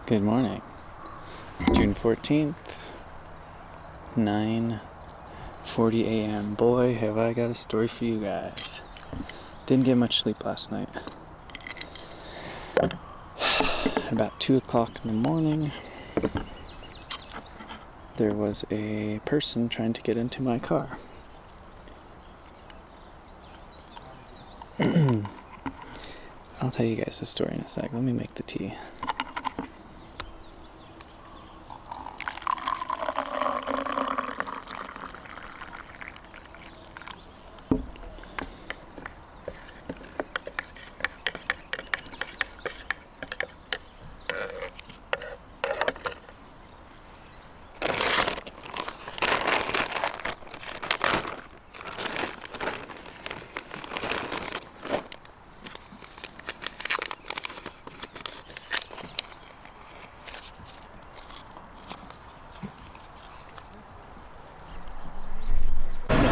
Good morning. June 14th, 9:40 a.m. Boy, have I got a story for you guys. Didn't get much sleep last night. At about 2 o'clock in the morning, there was a person trying to get into my car. I'll tell you guys the story in a sec. Let me make the tea.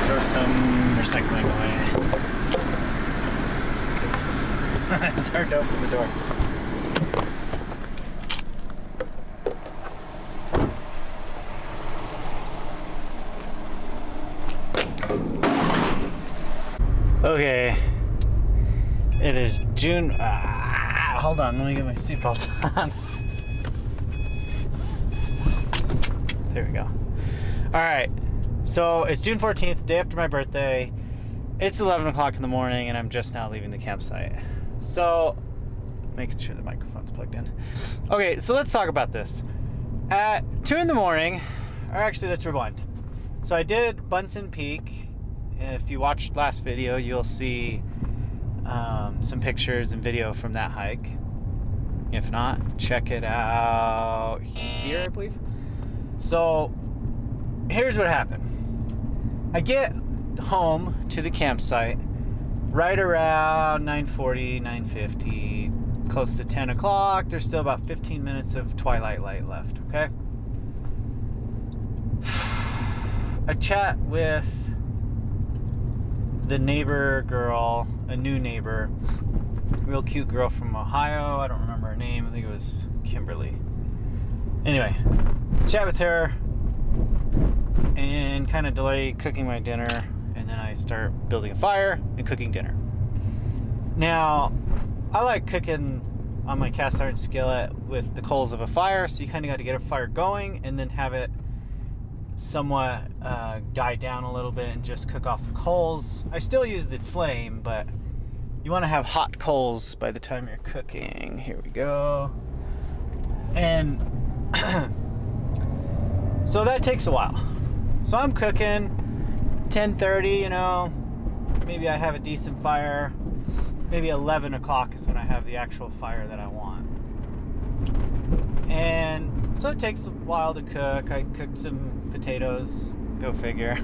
Throw some recycling away. It's hard to open the door. Okay, it is June. Hold on, let me get my seatbelt on. There we go. All right. So it's June 14th, day after my birthday. It's 11 o'clock in the morning and I'm just now leaving the campsite. So, making sure the microphone's plugged in. Okay, so let's talk about this. At 2 in the morning, or actually let's rewind. So I did Bunsen Peak. If you watched last video, you'll see some pictures and video from that hike. If not, check it out here, I believe. So, here's what happened. I get home to the campsite right around 9:40, 9:50, close to 10 o'clock. There's still about 15 minutes of twilight light left, okay? I chat with the neighbor girl, a new neighbor, real cute girl from Ohio. I don't remember her name. I think it was Kimberly. Anyway, chat with her and kind of delay cooking my dinner, and then I start building a fire and cooking dinner. Now, I like cooking on my cast iron skillet with the coals of a fire, so you kind of got to get a fire going and then have it somewhat die down a little bit and just cook off the coals. I still use the flame, but you want to have hot coals by the time you're cooking. Here we go. And so that takes a while. So I'm cooking, 10:30, you know, maybe I have a decent fire. Maybe 11 o'clock is when I have the actual fire that I want. And so it takes a while to cook. I cooked some potatoes, go figure.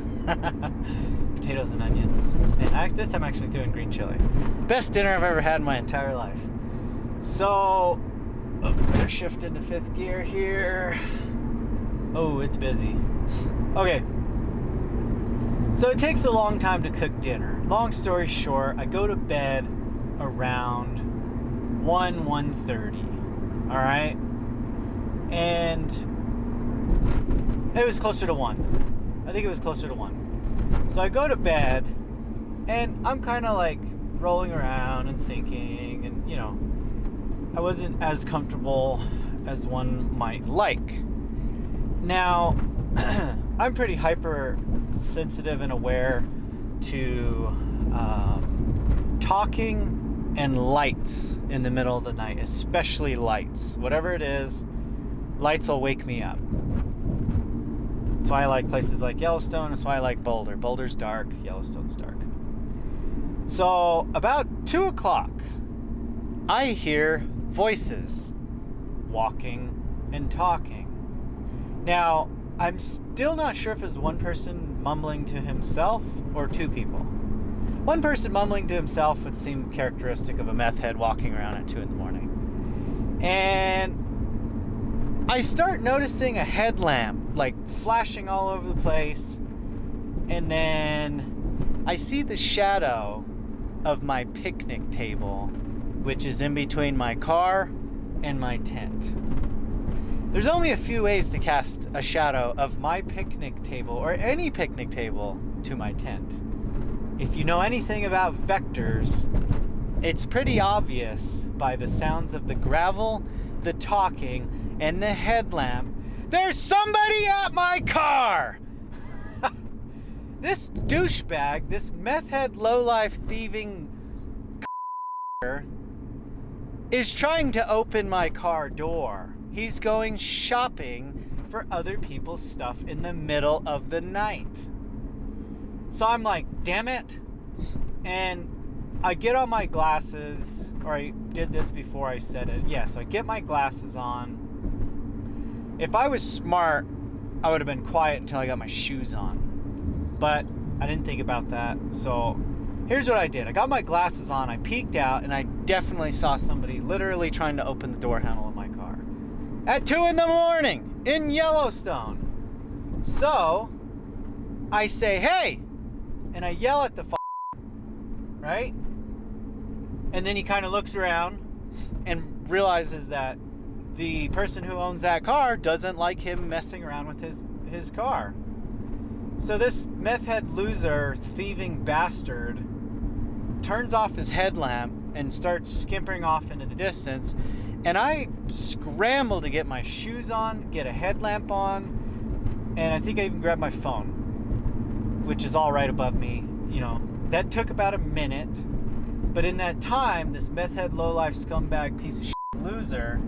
Potatoes and onions. And this time I actually threw in green chili. Best dinner I've ever had in my entire life. So, better shift into 5th gear here. Oh, it's busy. Okay. So it takes a long time to cook dinner. Long story short, I go to bed around 1:30. All right? And it was closer to 1. I think it was closer to 1. So I go to bed and I'm kind of like rolling around and thinking, and you know, I wasn't as comfortable as one might like. Now, I'm pretty hypersensitive and aware to talking and lights in the middle of the night, especially lights. Whatever it is, lights will wake me up. That's why I like places like Yellowstone. That's why I like Boulder. Boulder's dark, Yellowstone's dark. So about 2 o'clock, I hear voices walking and talking. Now, I'm still not sure if it's one person mumbling to himself or two people. One person mumbling to himself would seem characteristic of a meth head walking around at 2 in the morning. And I start noticing a headlamp like flashing all over the place. And then I see the shadow of my picnic table, which is in between my car and my tent. There's only a few ways to cast a shadow of my picnic table or any picnic table to my tent. If you know anything about vectors, it's pretty obvious by the sounds of the gravel, the talking, and the headlamp. There's somebody at my car! This douchebag, this meth head lowlife thieving is trying to open my car door. He's going shopping for other people's stuff in the middle of the night. So I'm like, damn it. And I get on my glasses, or I did this before I said it. Yeah, so I get my glasses on. If I was smart, I would have been quiet until I got my shoes on. But I didn't think about that. So here's what I did. I got my glasses on, I peeked out, and I definitely saw somebody literally trying to open the door handle of my car. At 2 in the morning in Yellowstone. So I say, hey! And I yell at the right? And then he kind of looks around and realizes that the person who owns that car doesn't like him messing around with his car. So this meth head loser, thieving bastard, turns off his headlamp and starts skimpering off into the distance. And I scramble to get my shoes on, get a headlamp on, and I think I even grabbed my phone, which is all right above me. You know, that took about a minute. But in that time, this meth head lowlife scumbag piece of shit loser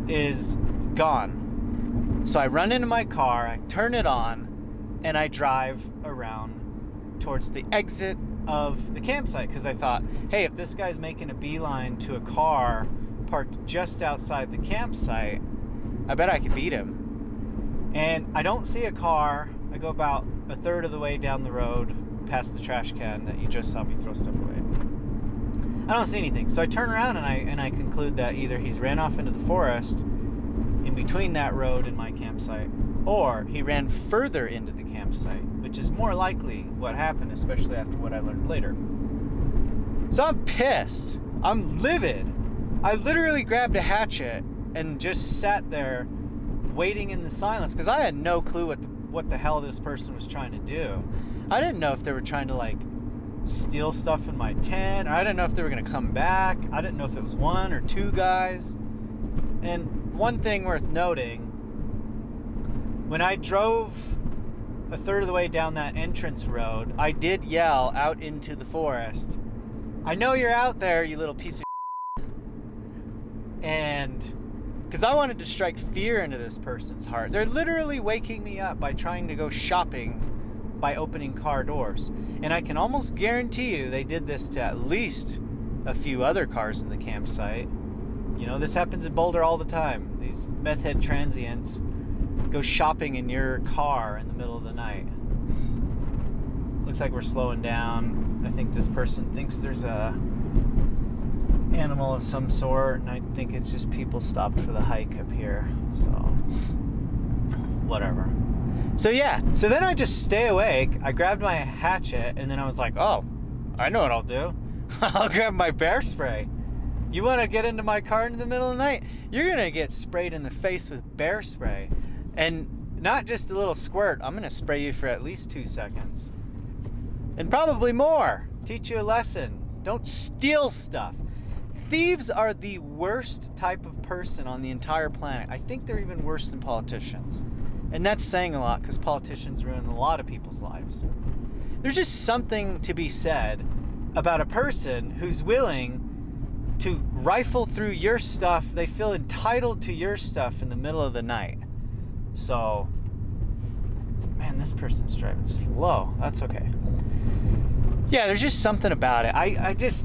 is gone. So I run into my car, I turn it on, and I drive around towards the exit of the campsite because I thought, hey, if this guy's making a beeline to a car parked just outside the campsite, I bet I could beat him. And I don't see a car. I go about a third of the way down the road past the trash can that you just saw me throw stuff away. I don't see anything. So I turn around and I conclude that either he's ran off into the forest in between that road and my campsite, or he ran further into the campsite, which is more likely what happened, especially after what I learned later. So I'm pissed. I'm livid. I literally grabbed a hatchet and just sat there waiting in the silence because I had no clue what the hell this person was trying to do. I didn't know if they were trying to like steal stuff in my tent. I didn't know if they were going to come back. I didn't know if it was one or two guys. And one thing worth noting, when I drove a third of the way down that entrance road, I did yell out into the forest, I know you're out there, you little piece of shit. And because I wanted to strike fear into this person's heart. They're literally waking me up by trying to go shopping by opening car doors. And I can almost guarantee you they did this to at least a few other cars in the campsite. You know, this happens in Boulder all the time. These meth head transients go shopping in your car in the middle of the night. Looks like we're slowing down. I think this person thinks there's a animal of some sort, and I think it's just people stopped for the hike up here. So, whatever. So yeah, so then I just stay awake. I grabbed my hatchet, and then I was like, oh, I know what I'll do. I'll grab my bear spray. You want to get into my car in the middle of the night? You're going to get sprayed in the face with bear spray. And not just a little squirt. I'm going to spray you for at least 2 seconds. And probably more. Teach you a lesson. Don't steal stuff. Thieves are the worst type of person on the entire planet. I think they're even worse than politicians. And that's saying a lot because politicians ruin a lot of people's lives. There's just something to be said about a person who's willing to rifle through your stuff. They feel entitled to your stuff in the middle of the night. So, man, this person's driving slow. That's okay. Yeah, there's just something about it.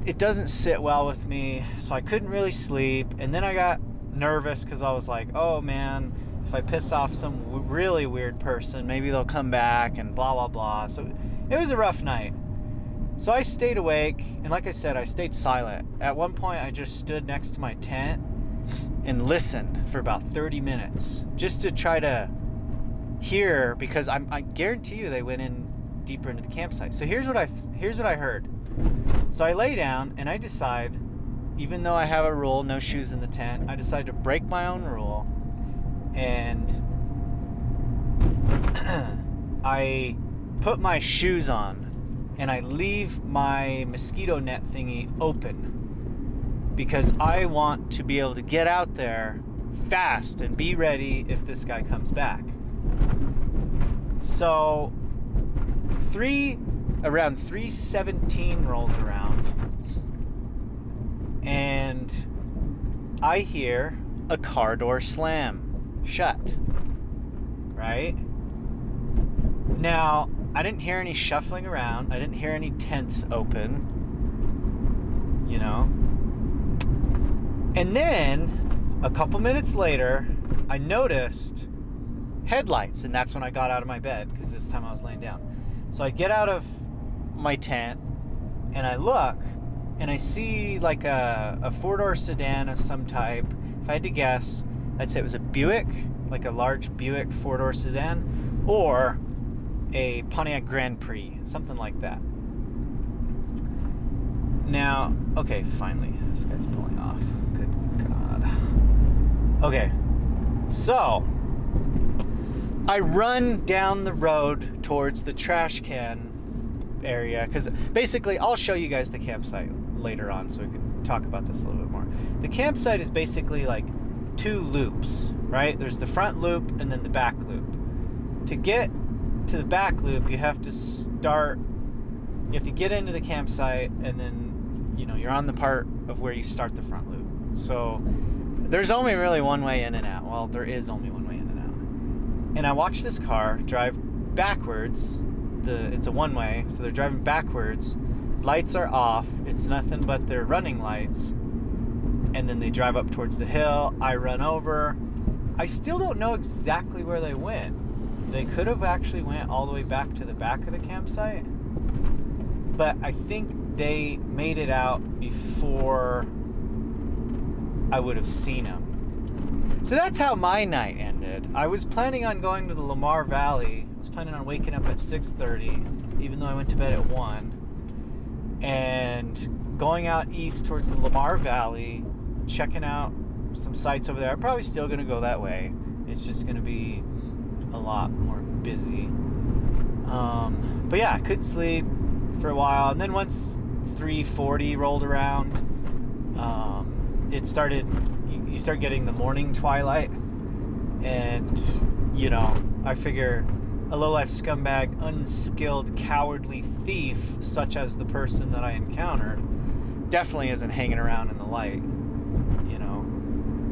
It doesn't sit well with me. So I couldn't really sleep. And then I got nervous because I was like, oh man, if I piss off some really weird person, maybe they'll come back and blah, blah, blah. So it was a rough night. So I stayed awake, and like I said, I stayed silent. At one point, I just stood next to my tent and listened for about 30 minutes just to try to hear, because I guarantee you they went in deeper into the campsite. So here's what I heard. So I lay down, and I decide, even though I have a rule, no shoes in the tent, I decide to break my own rule and I put my shoes on and I leave my mosquito net thingy open because I want to be able to get out there fast and be ready if this guy comes back. So around 3:17 rolls around and I hear a car door slam shut, right? Now, I didn't hear any shuffling around. I didn't hear any tents open, you know? And then, a couple minutes later, I noticed headlights, and that's when I got out of my bed, because this time I was laying down. So I get out of my tent, and I look, and I see like a four-door sedan of some type. If I had to guess, I'd say it was a Buick, like a large Buick four-door sedan, or a Pontiac Grand Prix, something like that. Now, okay, finally, this guy's pulling off. Good God. Okay, so I run down the road towards the trash can area, because basically, I'll show you guys the campsite later on so we can talk about this a little bit more. The campsite is basically like two loops, right? There's the front loop and then the back loop. To get to the back loop, you have to get into the campsite, and then, you know, you're on the part of where you start the front loop. So there's only really one way in and out. Well, there is only one way in and out. And I watched this car drive backwards. It's a one-way, so they're driving backwards. Lights are off. It's nothing but their running lights. And then they drive up towards the hill. I run over. I still don't know exactly where they went. They could have actually went all the way back to the back of the campsite. But I think they made it out before I would have seen them. So that's how my night ended. I was planning on going to the Lamar Valley. I was planning on waking up at 6:30, even though I went to bed at 1. And going out east towards the Lamar Valley, checking out some sites over there. I'm probably still going to go that way. It's just going to be a lot more busy. But yeah, I couldn't sleep for a while. And then once 3:40 rolled around, it started, you start getting the morning twilight. And, you know, I figure a low-life scumbag, unskilled, cowardly thief, such as the person that I encountered, definitely isn't hanging around in the light. You know,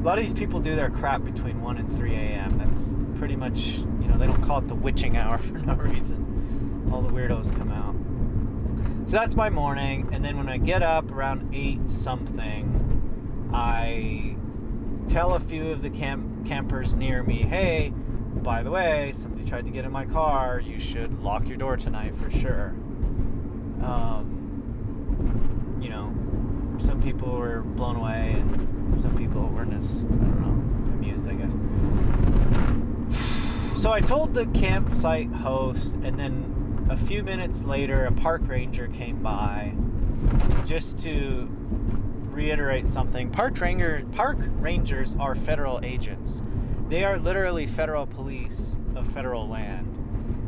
a lot of these people do their crap between 1 and 3 a.m. That's pretty much, you know, they don't call it the witching hour for no reason. All the weirdos come out. So that's my morning. And then when I get up around 8 something, I tell a few of the campers near me, hey, by the way, somebody tried to get in my car. You should lock your door tonight for sure. You know, some people were blown away, and some people weren't as, I don't know, amused, I guess. So I told the campsite host, and then a few minutes later, a park ranger came by just to reiterate something. Park rangers are federal agents. They are literally federal police of federal land.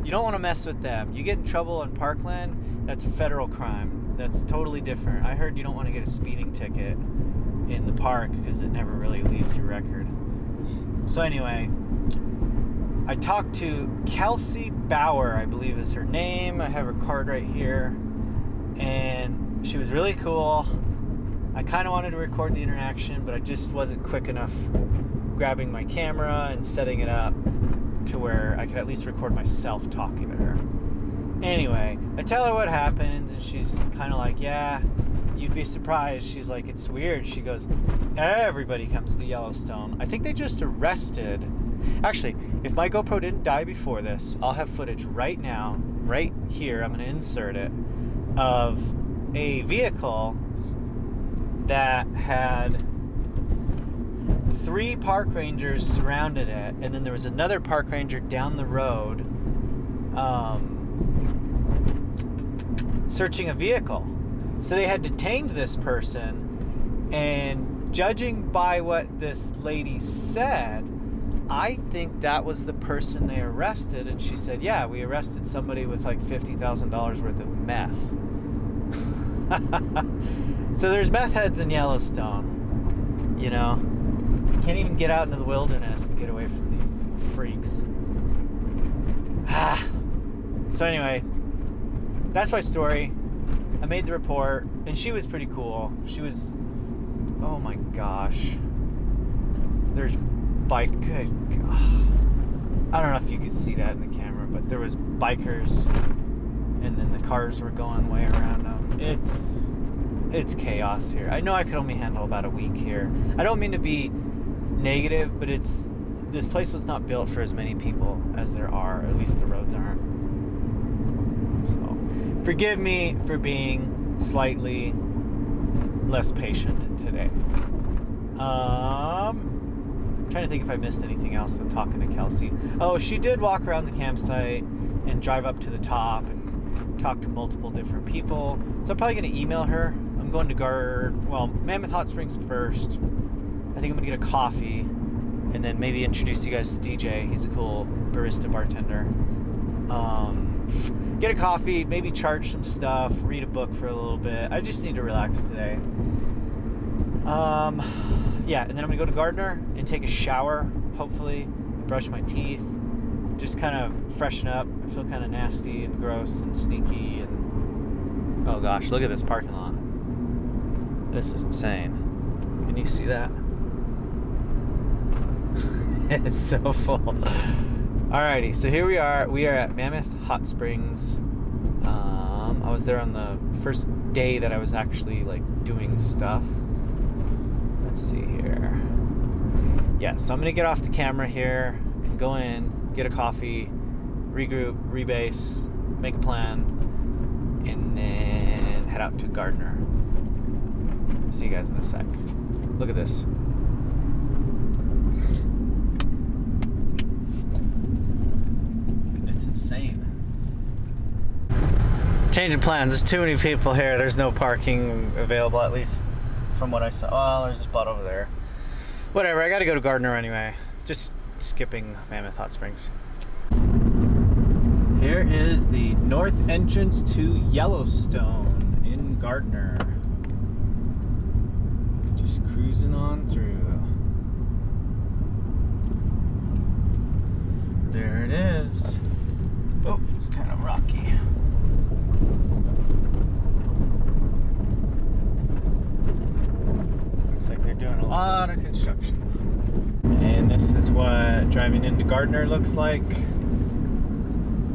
You don't want to mess with them. You get in trouble on parkland, that's federal crime. That's totally different. I heard you don't want to get a speeding ticket in the park because it never really leaves your record. So anyway, I talked to Kelsey Bauer, I believe is her name. I have her card right here. And she was really cool. I kind of wanted to record the interaction, but I just wasn't quick enough grabbing my camera and setting it up to where I could at least record myself talking to her. Anyway, I tell her what happens, and she's kind of like, yeah, you'd be surprised. She's like, it's weird. She goes, everybody comes to Yellowstone. I think they just arrested. Actually, if my GoPro didn't die before this, I'll have footage right now, right here, I'm going to insert it, of a vehicle that had 3 park rangers surrounded it, and then there was another park ranger down the road searching a vehicle. So they had detained this person, and judging by what this lady said, I think that was the person they arrested. And she said, yeah, we arrested somebody with like $50,000 worth of meth. So there's meth heads in Yellowstone, you know. Can't even get out into the wilderness and get away from these freaks. So anyway, that's my story. I made the report, and she was pretty cool. She was, oh my gosh. There's good God. I don't know if you could see that in the camera, but there was bikers, and then the cars were going way around them. It's chaos here. I know I could only handle about a week here. I don't mean to be negative, but this place was not built for as many people as there are. At least the roads aren't. So forgive me for being slightly less patient today. I'm trying to think if I missed anything else with talking to Kelsey. Oh, she did walk around the campsite and drive up to the top and talk to multiple different people. So I'm probably going to email her. I'm going to Mammoth Hot Springs first. I think I'm going to get a coffee and then maybe introduce you guys to DJ. He's a cool barista bartender. Get a coffee, maybe charge some stuff, read a book for a little bit. I just need to relax today. Yeah, and then I'm going to go to Gardner and take a shower, hopefully, brush my teeth, just kind of freshen up. I feel kind of nasty and gross and stinky and oh gosh, look at this parking lot. This is insane. Can you see that? It's so full. Alrighty, so here we are. We are at Mammoth Hot Springs. I was there on the first day that I was actually like doing stuff. Let's see here. Yeah, so I'm gonna get off the camera here and go in, get a coffee, regroup, rebase, make a plan, and then head out to Gardner. See you guys in a sec. Look at this. It's insane. Change of plans. There's too many people here. There's no parking available, at least from what I saw. Oh, there's a spot over there. Whatever, I gotta go to Gardner anyway. Just skipping Mammoth Hot Springs. Here is the north entrance to Yellowstone in Gardner. Just cruising on through. There it is. Oh, it's kind of rocky. Looks like they're doing a lot of construction. And this is what driving into Gardner looks like.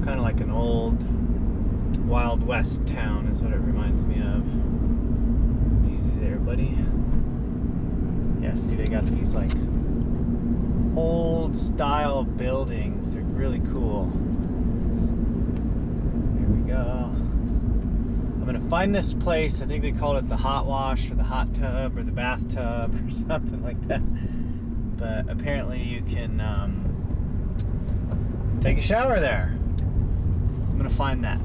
Kind of like an old Wild West town is what it reminds me of. Easy there, buddy. Yeah, see they got these like old style buildings. They're really cool. There we go. I'm gonna find this place. I think they called it the hot wash or the hot tub or the bathtub or something like that. But apparently you can take a shower there. So I'm gonna find that.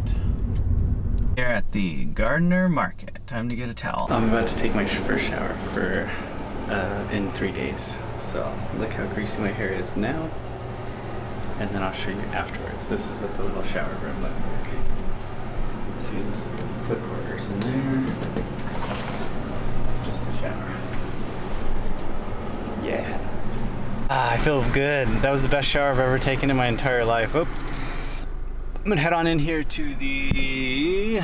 Here at the Gardner Market. Time to get a towel. I'm about to take my first shower for in 3 days. So look how greasy my hair is now. And then I'll show you afterwards. This is what the little shower room looks like. See, there's foot quarters in there. Just a shower. Yeah. I feel good. That was the best shower I've ever taken in my entire life. Oop. I'm gonna head on in here to the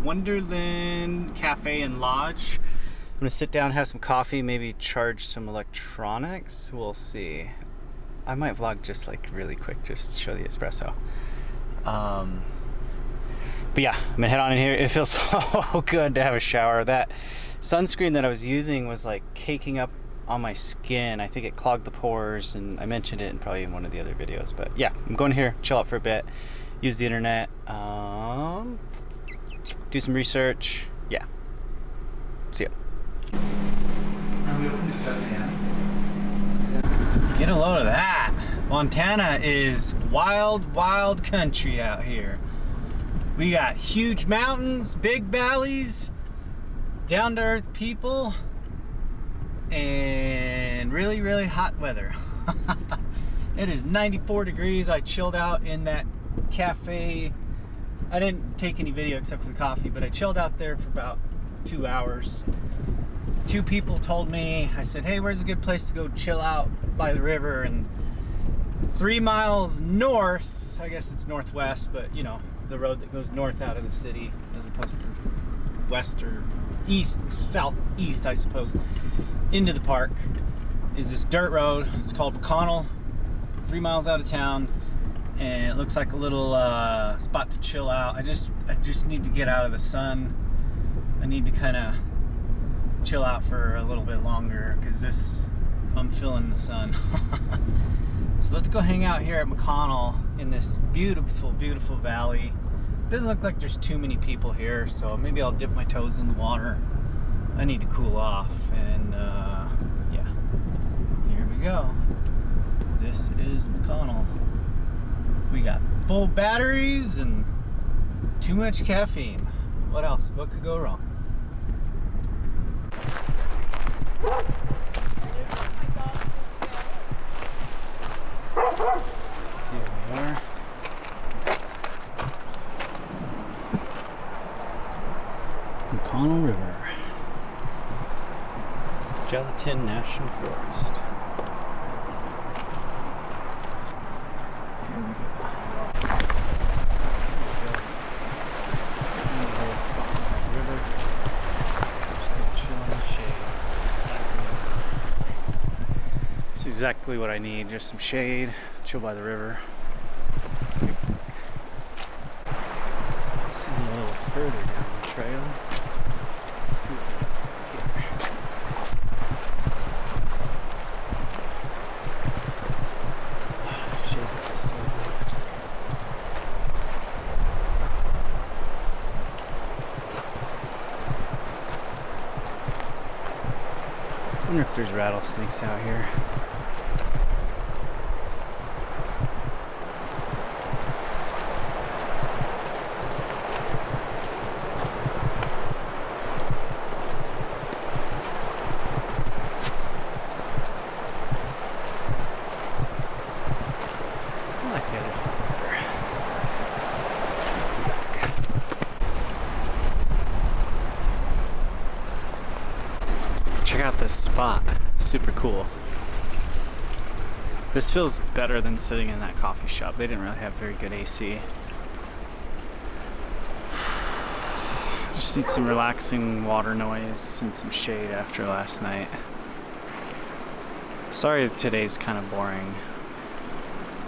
Wonderland Cafe and Lodge. I'm gonna sit down, have some coffee, maybe charge some electronics. We'll see. I might vlog just like really quick, just show the espresso. But yeah, I'm gonna head on in here. It feels so good to have a shower. That sunscreen that I was using was like caking up on my skin. I think it clogged the pores, and I mentioned it probably in one of the other videos. But yeah, I'm going here, chill out for a bit, use the internet, do some research. Yeah. See ya. Get a load of that. Montana is wild, wild country out here. We got huge mountains, big valleys, down to earth people, and really, really hot weather. It is 94 degrees. I chilled out in that cafe. I didn't take any video except for the coffee, but I chilled out there for about 2 hours. 2 people told me, I said, hey, where's a good place to go chill out by the river? And 3 miles north, I guess it's northwest, but you know, the road that goes north out of the city as opposed to west or east, southeast, I suppose, into the park is this dirt road. It's called McConnell, 3 miles out of town, and it looks like a little spot to chill out. I just need to get out of the sun. I need to kind of chill out for a little bit longer because I'm feeling the sun. So let's go hang out here at McConnell in this beautiful, beautiful valley. Doesn't look like there's too many people here, so maybe I'll dip my toes in the water. I need to cool off, and yeah, here we go. This is McConnell. We got full batteries and too much caffeine. What else? What could go wrong? Here we are. McConnell River. Gelatin National Forest. Here we go. Little spot by the river. Just gonna chill in the shade. It's exactly what I need. Just some shade, chill by the river. This is a little further down the trail. Let's see what we got here. Shade is so good. I wonder if there's rattlesnakes out here. Check out this spot, super cool. This feels better than sitting in that coffee shop. They didn't really have very good AC. Just need some relaxing water noise and some shade after last night. Sorry today's kind of boring.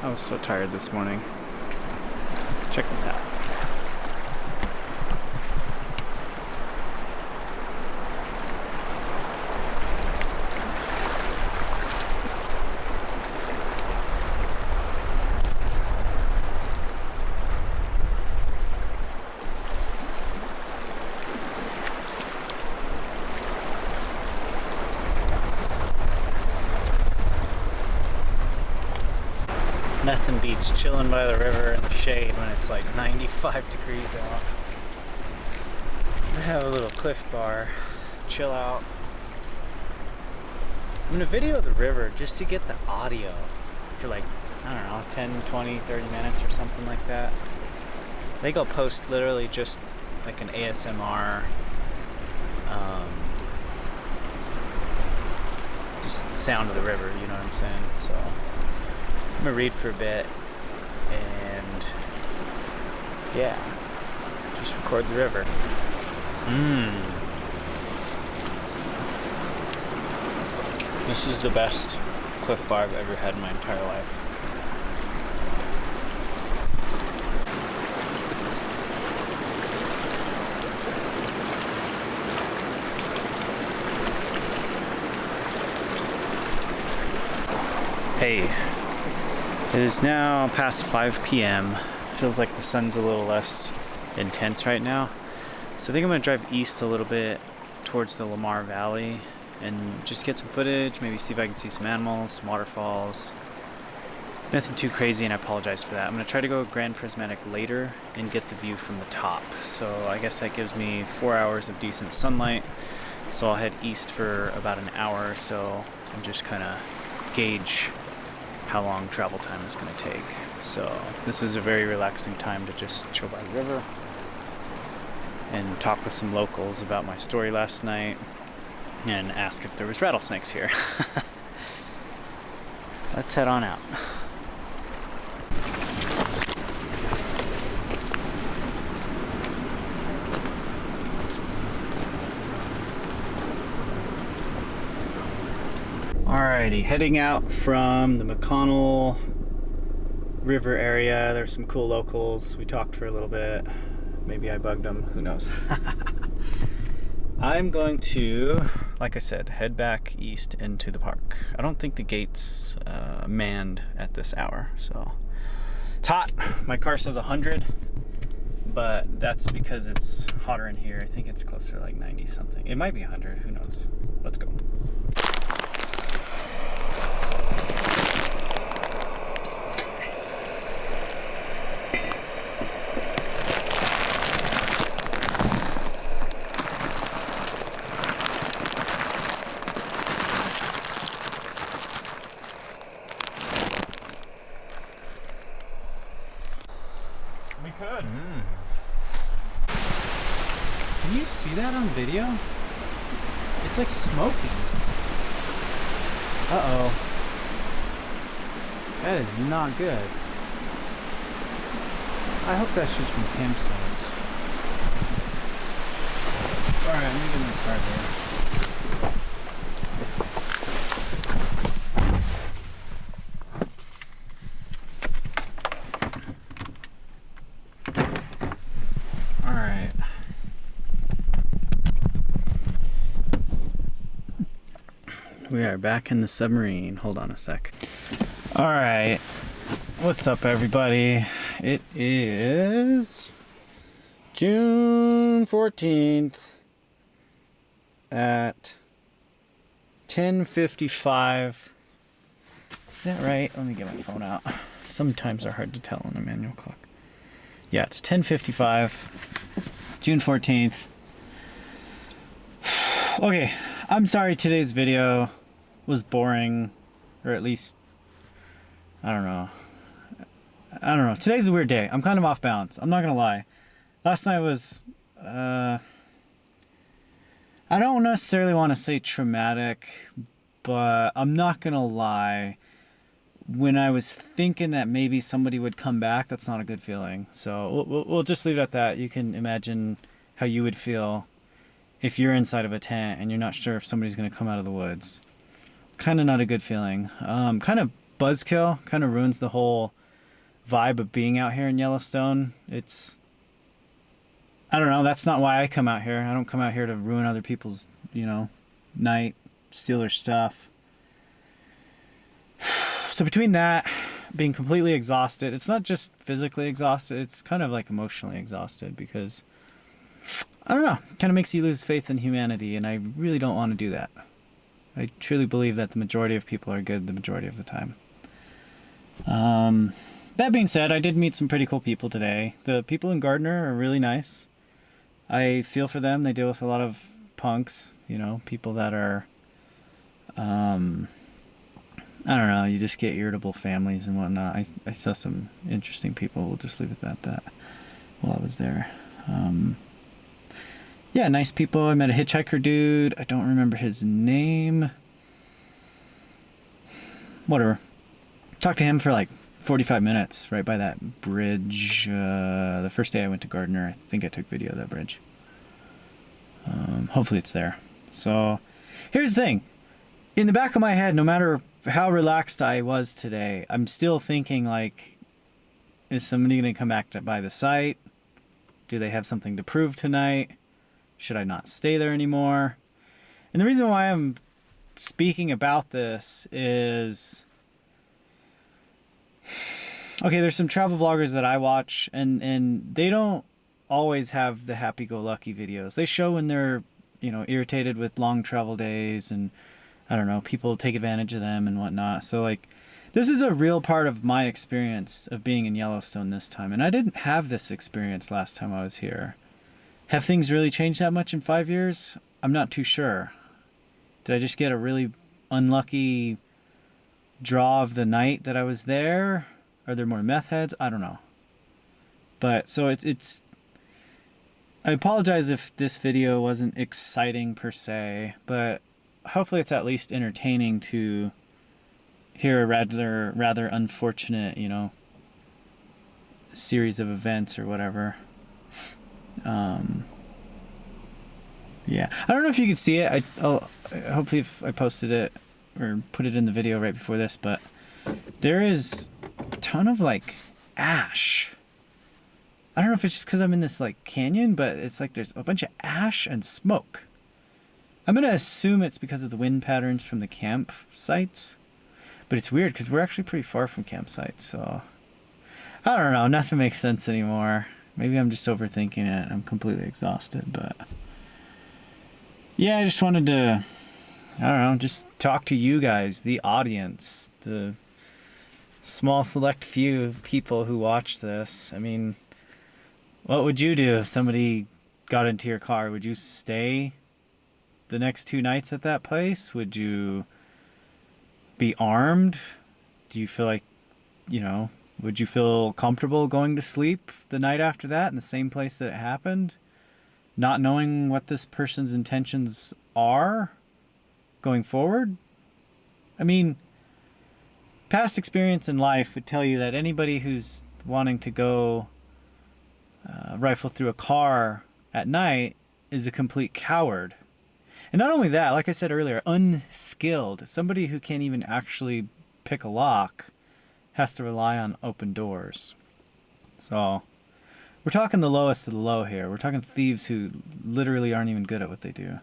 I was so tired this morning. Check this out. Nothing beats chilling by the river in the shade when it's like 95 degrees out. I have a little Cliff Bar, chill out. I'm gonna video the river just to get the audio for like, I don't know, 10, 20, 30 minutes or something like that. I think I'll post literally just like an ASMR, just sound of the river, you know what I'm saying? So I'm gonna read for a bit and yeah, just record the river. This is the best Cliff Bar I've ever had in my entire life. Hey. It is now past 5 p.m. Feels like the sun's a little less intense right now. So I think I'm gonna drive east a little bit towards the Lamar Valley and just get some footage, maybe see if I can see some animals, some waterfalls. Nothing too crazy, and I apologize for that. I'm gonna try to go Grand Prismatic later and get the view from the top. So I guess that gives me 4 hours of decent sunlight. So I'll head east for about an hour or so and just kind of gauge how long travel time is going to take. So this was a very relaxing time to just chill by the river and talk with some locals about my story last night and ask if there was rattlesnakes here. Let's head on out. Alrighty, heading out from the McConnell River area. There's some cool locals. We talked for a little bit. Maybe I bugged them, who knows. I'm going to, like I said, head back east into the park. I don't think the gate's manned at this hour, so it's hot. My car says 100, but that's because it's hotter in here. I think it's closer to like 90 something. It might be 100, who knows. Let's go. We could. Can you see that on video? It's like smoking. Uh-oh. That is not good. I hope that's just from campsites. Alright, I'm gonna get in the car here. We are back in the submarine. Hold on a sec. All right. What's up, everybody? It is June 14th at 10:55. Is that right? Let me get my phone out. Sometimes they're hard to tell on a manual clock. Yeah, it's 10:55. June 14th. Okay, I'm sorry today's video was boring, or at least, I don't know. Today's a weird day. I'm kind of off balance. I'm not gonna lie. Last night was, I don't necessarily want to say traumatic, but I'm not gonna lie. When I was thinking that maybe somebody would come back, that's not a good feeling. So we'll just leave it at that. You can imagine how you would feel if you're inside of a tent and you're not sure if somebody's going to come out of the woods. Kind of not a good feeling. Kind of buzzkill. Kind of ruins the whole vibe of being out here in Yellowstone. It's, I don't know. That's not why I come out here. I don't come out here to ruin other people's, night, steal their stuff. So between that, being completely exhausted, it's not just physically exhausted, it's kind of like emotionally exhausted because, I don't know, it kind of makes you lose faith in humanity, and I really don't want to do that. I truly believe that the majority of people are good the majority of the time. That being said, I did meet some pretty cool people today. The people in Gardner are really nice. I feel for them. They deal with a lot of punks, people that are, I don't know, you just get irritable families and whatnot. I saw some interesting people. We'll just leave it at that while I was there. Yeah, nice people. I met a hitchhiker dude. I don't remember his name. Whatever. Talked to him for like 45 minutes right by that bridge. The first day I went to Gardner, I think I took video of that bridge. Hopefully it's there. So here's the thing. In the back of my head, no matter how relaxed I was today, I'm still thinking like, is somebody going to come back by the site? Do they have something to prove tonight? Should I not stay there anymore? And the reason why I'm speaking about this is, okay, there's some travel vloggers that I watch, and they don't always have the happy-go-lucky videos. They show when they're, irritated with long travel days, and I don't know, people take advantage of them and whatnot. So like, this is a real part of my experience of being in Yellowstone this time, and I didn't have this experience last time I was here. Have things really changed that much in 5 years? I'm not too sure. Did I just get a really unlucky draw of the night that I was there. Are there more meth heads? I don't know. But so it's I apologize if this video wasn't exciting per se, but hopefully it's at least entertaining to hear a rather unfortunate, you know, series of events or whatever. Yeah, I don't know if you could see it. Hopefully if I posted it or put it in the video right before this, but there is a ton of like ash. I don't know if it's just because I'm in this like canyon, but it's like there's a bunch of ash and smoke. I'm gonna assume it's because of the wind patterns from the campsites, but it's weird because we're actually pretty far from campsites, so I don't know. Nothing makes sense anymore. Maybe I'm just overthinking it. I'm completely exhausted, but yeah, I just wanted to, I don't know, just talk to you guys, the audience, the small select few people who watch this. I mean, what would you do if somebody got into your car? Would you stay the next 2 nights at that place? Would you be armed? Do you feel like, you know, would you feel comfortable going to sleep the night after that in the same place that it happened? Not knowing what this person's intentions are going forward? I mean, past experience in life would tell you that anybody who's wanting to go rifle through a car at night is a complete coward. And not only that, like I said earlier, unskilled. Somebody who can't even actually pick a lock has to rely on open doors. So we're talking the lowest of the low here. We're talking thieves who literally aren't even good at what they do.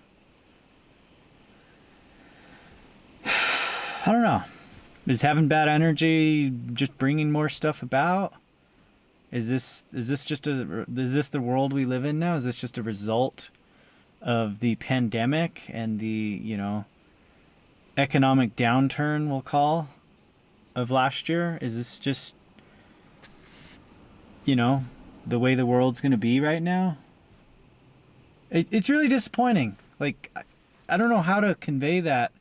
I don't know. Is having bad energy just bringing more stuff about? Is this the world we live in now? Is this just a result of the pandemic and the, you know, economic downturn, we'll call, of last year? Is this just, you know, the way the world's going to be right now? It's really disappointing. Like, I don't know how to convey that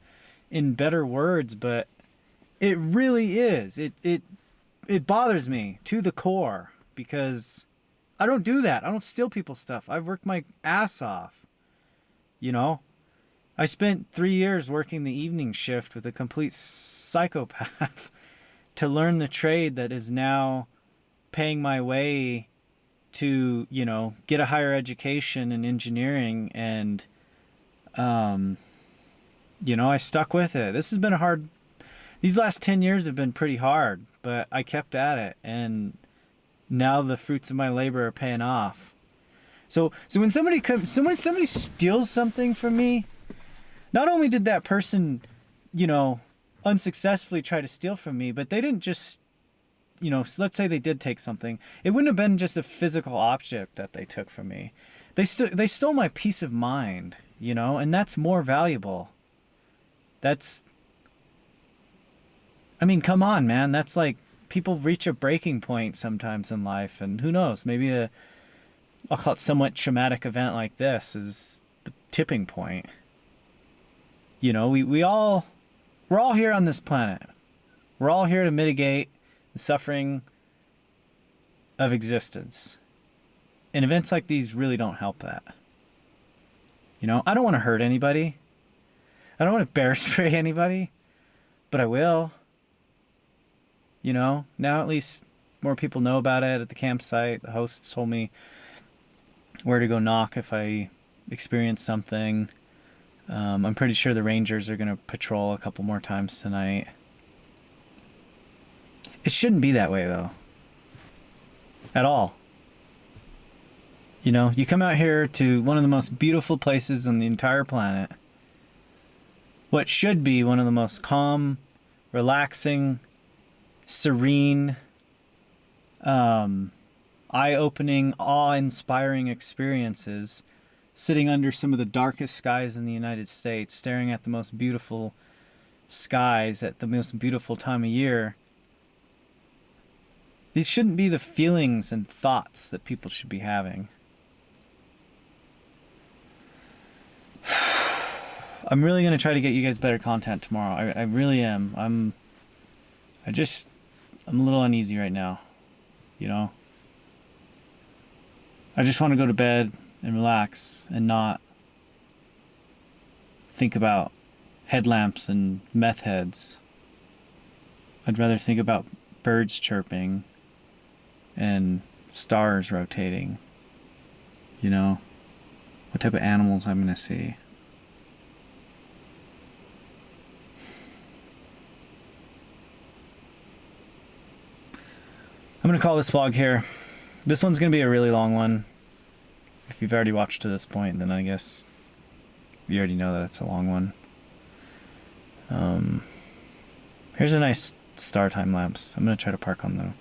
in better words, but it really is. It bothers me to the core because I don't do that. I don't steal people's stuff. I've worked my ass off. You know, I spent 3 years working the evening shift with a complete psychopath to learn the trade that is now paying my way to, you know, get a higher education in engineering. And, you know, I stuck with it. This has been these last 10 years have been pretty hard, but I kept at it. And now the fruits of my labor are paying off. So when somebody steals something from me, not only did that person, you know, unsuccessfully try to steal from me, but they didn't just, you know, let's say they did take something. It wouldn't have been just a physical object that they took from me. They stole my peace of mind, you know, and that's more valuable. I mean, come on, man. That's like, people reach a breaking point sometimes in life, and who knows, maybe I'll call it somewhat traumatic event like this is the tipping point. You know, we're all here on this planet. We're all here to mitigate the suffering of existence. And events like these really don't help that. You know, I don't want to hurt anybody. I don't want to bear spray anybody, but I will. You know, now at least more people know about it at the campsite. The hosts told me where to go knock if I experience something. I'm pretty sure the Rangers are going to patrol a couple more times tonight. It shouldn't be that way, though. At all. You know, you come out here to one of the most beautiful places on the entire planet. What should be one of the most calm, relaxing, serene, eye-opening, awe-inspiring experiences, sitting under some of the darkest skies in the United States, staring at the most beautiful skies at the most beautiful time of year. These shouldn't be the feelings and thoughts that people should be having. I'm really going to try to get you guys better content tomorrow. I really am. I'm a little uneasy right now, you know? I just want to go to bed and relax and not think about headlamps and meth heads. I'd rather think about birds chirping and stars rotating, you know? What type of animals I'm going to see. I'm going to call this vlog here. This one's going to be a really long one. If you've already watched to this point, then I guess you already know that it's a long one. Here's a nice star time lapse. I'm going to try to park on the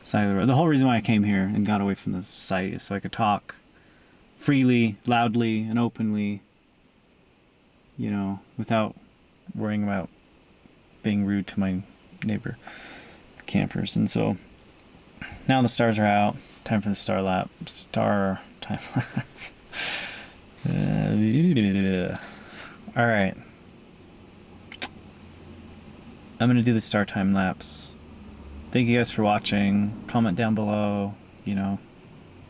side of the road. The whole reason why I came here and got away from the site is so I could talk freely, loudly, and openly, you know, without worrying about being rude to my neighbor campers. And so now the stars are out. Time for the star time lapse. All right. I'm going to do the star time lapse. Thank you guys for watching. Comment down below, you know,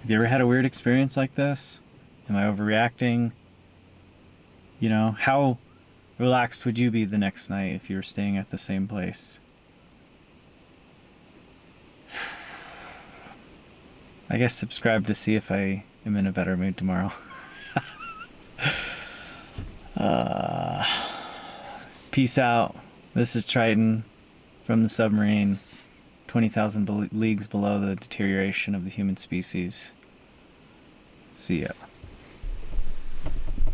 have you ever had a weird experience like this? Am I overreacting? You know, how relaxed would you be the next night if you were staying at the same place? I guess subscribe to see if I am in a better mood tomorrow. Peace out. This is Triton from the submarine, 20,000 leagues below the deterioration of the human species. See ya.